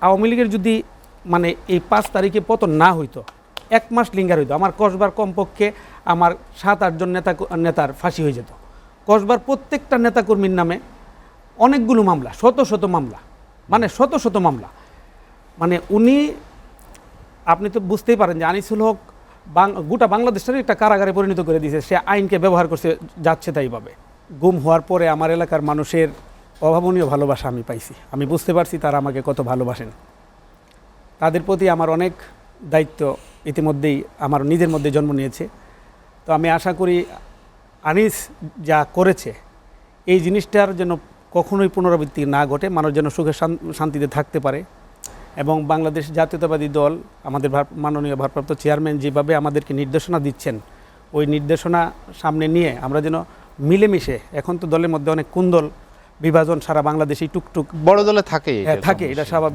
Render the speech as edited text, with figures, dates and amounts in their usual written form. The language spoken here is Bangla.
আওয়ামী লীগের যদি মানে এই 5 তারিখে পতন না হইতো, 1 মাস লিঙ্গার হইতো, আমার কসবার কমপক্ষে আমার 7-8 জন নেতার ফাঁসি হয়ে যেত। কসবার প্রত্যেকটা নেতাকর্মীর নামে অনেকগুলো মামলা, শত শত মামলা, মানে শত শত মামলা। মানে উনি, আপনি তো বুঝতেই পারেন যে আনিসুল হক গোটা বাংলাদেশের একটা কারাগারে পরিণত করে দিয়েছে। সে আইনকে ব্যবহার করছে যাচ্ছে তাইভাবে। গুম হওয়ার পরে আমার এলাকার মানুষের অভাবনীয় ভালোবাসা আমি পাইছি। আমি বুঝতে পারছি তারা আমাকে কত ভালোবাসেন। তাদের প্রতি আমার অনেক দায়িত্ব ইতিমধ্যেই আমার নিজের মধ্যে জন্ম নিয়েছে। তো আমি আশা করি আনিস যা করেছে এই জিনিসটার যেন কখনোই পুনরাবৃত্তি না ঘটে, মানুষ যেন সুখে শান্তিতে থাকতে পারে। এবং বাংলাদেশ জাতীয়তাবাদী দল, আমাদের মাননীয় ভারপ্রাপ্ত চেয়ারম্যান যেভাবে আমাদেরকে নির্দেশনা দিচ্ছেন, ওই নির্দেশনা সামনে নিয়ে আমরা যেন মিলেমিশে, এখন তো দলের মধ্যে অনেক কুন্দল বিভাজন সারা বাংলাদেশেই টুকটুক বড় দলে থাকে, থাকে, এটা স্বাভাবিক।